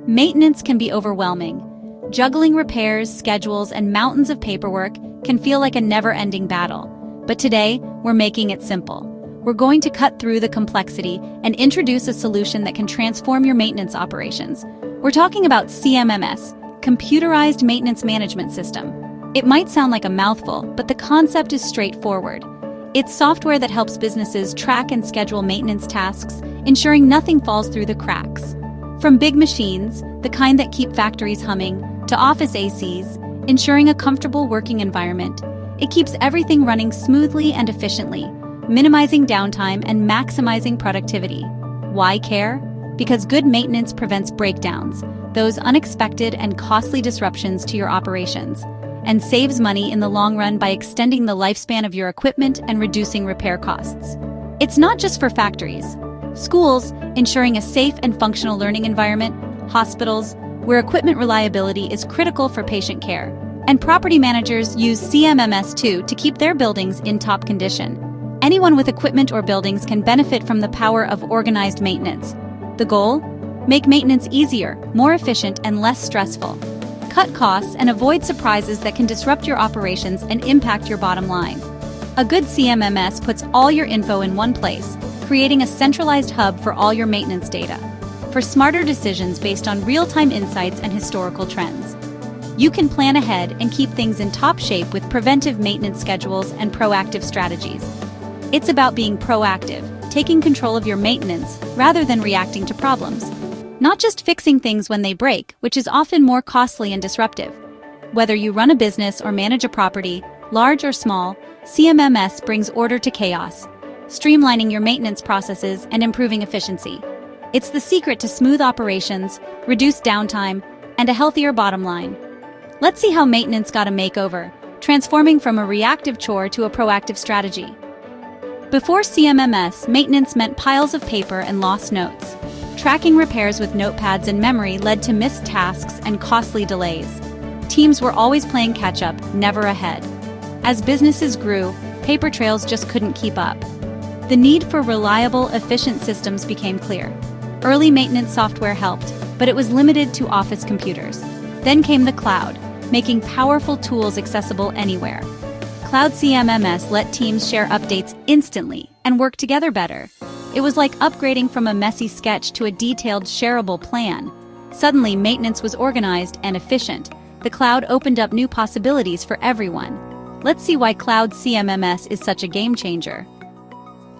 Maintenance can be overwhelming. Juggling repairs, schedules, and mountains of paperwork can feel like a never-ending battle. But today, we're making it simple. We're going to cut through the complexity and introduce a solution that can transform your maintenance operations. We're talking about CMMS, Computerized Maintenance Management System. It might sound like a mouthful, but the concept is straightforward. It's software that helps businesses track and schedule maintenance tasks, ensuring nothing falls through the cracks. From big machines, the kind that keep factories humming, to office ACs, ensuring a comfortable working environment, it keeps everything running smoothly and efficiently, minimizing downtime and maximizing productivity. Why care? Because good maintenance prevents breakdowns, those unexpected and costly disruptions to your operations, and saves money in the long run by extending the lifespan of your equipment and reducing repair costs. It's not just for factories. Schools, ensuring a safe and functional learning environment, hospitals, where equipment reliability is critical for patient care, and property managers use CMMS too to keep their buildings in top condition. Anyone with equipment or buildings can benefit from the power of organized maintenance. The goal? Make maintenance easier, more efficient, and less stressful. Cut costs and avoid surprises that can disrupt your operations and impact your bottom line. A good CMMS puts all your info in one place, creating a centralized hub for all your maintenance data, for smarter decisions based on real-time insights and historical trends. You can plan ahead and keep things in top shape with preventive maintenance schedules and proactive strategies. It's about being proactive, taking control of your maintenance rather than reacting to problems. Not just fixing things when they break, which is often more costly and disruptive. Whether you run a business or manage a property, large or small, CMMS brings order to chaos, streamlining your maintenance processes and improving efficiency. It's the secret to smooth operations, reduced downtime, and a healthier bottom line. Let's see how maintenance got a makeover, transforming from a reactive chore to a proactive strategy. Before CMMS, maintenance meant piles of paper and lost notes. Tracking repairs with notepads and memory led to missed tasks and costly delays. Teams were always playing catch-up, never ahead. As businesses grew, paper trails just couldn't keep up. The need for reliable, efficient systems became clear. Early maintenance software helped, but it was limited to office computers. Then came the cloud, making powerful tools accessible anywhere. Cloud CMMS let teams share updates instantly and work together better. It was like upgrading from a messy sketch to a detailed, shareable plan. Suddenly, maintenance was organized and efficient. The cloud opened up new possibilities for everyone. Let's see why Cloud CMMS is such a game changer.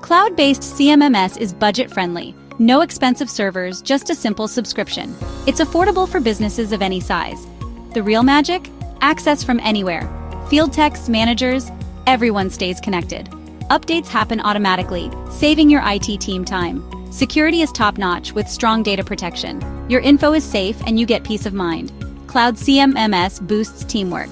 Cloud-based CMMS is budget-friendly. No expensive servers, just a simple subscription. It's affordable for businesses of any size. The real magic? Access from anywhere. Field techs, managers, everyone stays connected. Updates happen automatically, saving your IT team time. Security is top-notch with strong data protection. Your info is safe and you get peace of mind. Cloud CMMS boosts teamwork.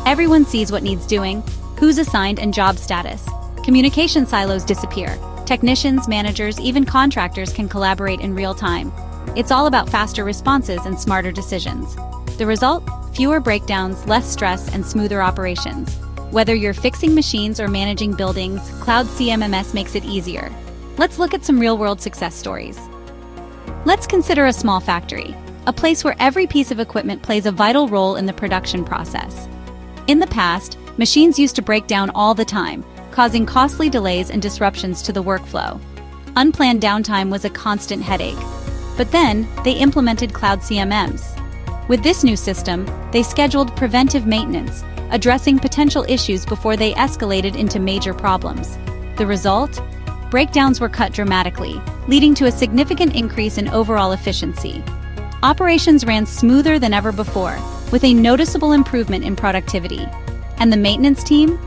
Everyone sees what needs doing, who's assigned, and job status. Communication silos disappear. Technicians, managers, even contractors can collaborate in real time. It's all about faster responses and smarter decisions. The result? Fewer breakdowns, less stress, and smoother operations. Whether you're fixing machines or managing buildings, Cloud CMMS makes it easier. Let's look at some real-world success stories. Let's consider a small factory, a place where every piece of equipment plays a vital role in the production process. In the past, machines used to break down all the time, causing costly delays and disruptions to the workflow. Unplanned downtime was a constant headache. But then, they implemented Cloud CMMS. With this new system, they scheduled preventive maintenance, addressing potential issues before they escalated into major problems. The result? Breakdowns were cut dramatically, leading to a significant increase in overall efficiency. Operations ran smoother than ever before, with a noticeable improvement in productivity. And the maintenance team?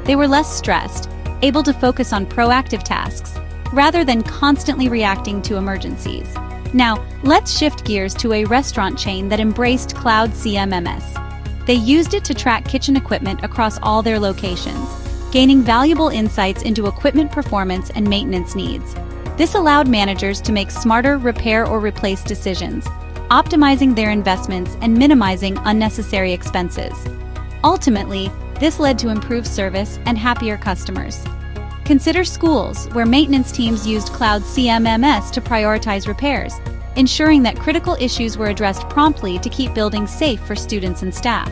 They were less stressed, able to focus on proactive tasks, rather than constantly reacting to emergencies. Now, let's shift gears to a restaurant chain that embraced Cloud CMMS. They used it to track kitchen equipment across all their locations, gaining valuable insights into equipment performance and maintenance needs. This allowed managers to make smarter repair or replace decisions, optimizing their investments and minimizing unnecessary expenses. Ultimately, this led to improved service and happier customers. Consider schools, where maintenance teams used Cloud CMMS to prioritize repairs, ensuring that critical issues were addressed promptly to keep buildings safe for students and staff.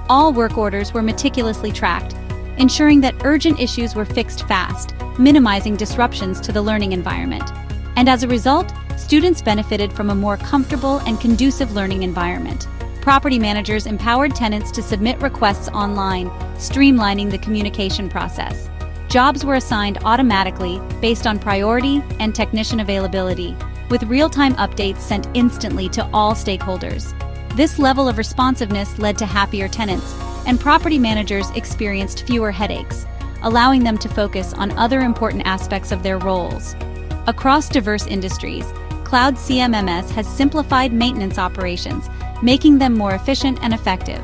All work orders were meticulously tracked, ensuring that urgent issues were fixed fast, minimizing disruptions to the learning environment. And as a result, students benefited from a more comfortable and conducive learning environment. Property managers empowered tenants to submit requests online, streamlining the communication process. Jobs were assigned automatically based on priority and technician availability, with real-time updates sent instantly to all stakeholders. This level of responsiveness led to happier tenants, and property managers experienced fewer headaches, allowing them to focus on other important aspects of their roles. Across diverse industries, Cloud CMMS has simplified maintenance operations, making them more efficient and effective.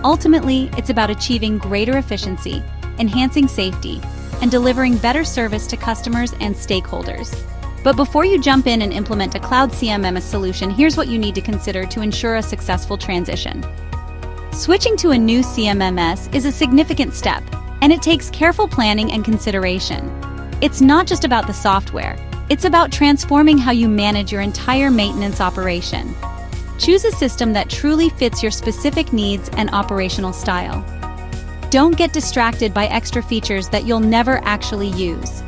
Ultimately, it's about achieving greater efficiency, enhancing safety, and delivering better service to customers and stakeholders. But before you jump in and implement a Cloud CMMS solution, here's what you need to consider to ensure a successful transition. Switching to a new CMMS is a significant step, and it takes careful planning and consideration. It's not just about the software, it's about transforming how you manage your entire maintenance operation. Choose a system that truly fits your specific needs and operational style. Don't get distracted by extra features that you'll never actually use.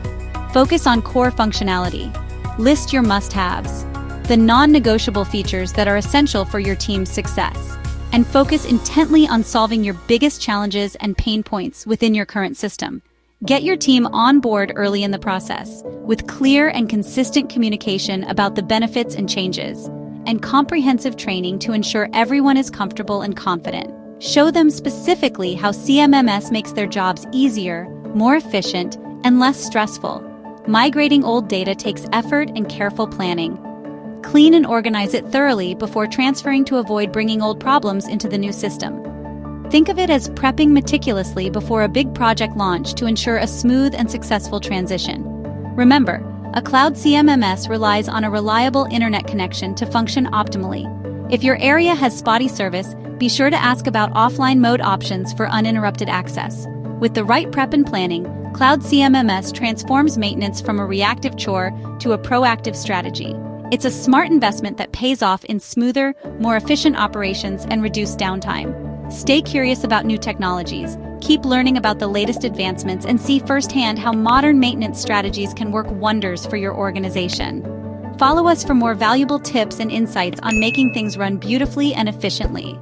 Focus on core functionality. List your must-haves, the non-negotiable features that are essential for your team's success, and focus intently on solving your biggest challenges and pain points within your current system. Get your team on board early in the process, with clear and consistent communication about the benefits and changes, and comprehensive training to ensure everyone is comfortable and confident. Show them specifically how CMMS makes their jobs easier, more efficient, and less stressful. Migrating old data takes effort and careful planning. Clean and organize it thoroughly before transferring to avoid bringing old problems into the new system. Think of it as prepping meticulously before a big project launch to ensure a smooth and successful transition. Remember, a Cloud CMMS relies on a reliable internet connection to function optimally. If your area has spotty service, be sure to ask about offline mode options for uninterrupted access. With the right prep and planning, Cloud CMMS transforms maintenance from a reactive chore to a proactive strategy. It's a smart investment that pays off in smoother, more efficient operations and reduced downtime. Stay curious about new technologies, keep learning about the latest advancements, and see firsthand how modern maintenance strategies can work wonders for your organization. Follow us for more valuable tips and insights on making things run beautifully and efficiently.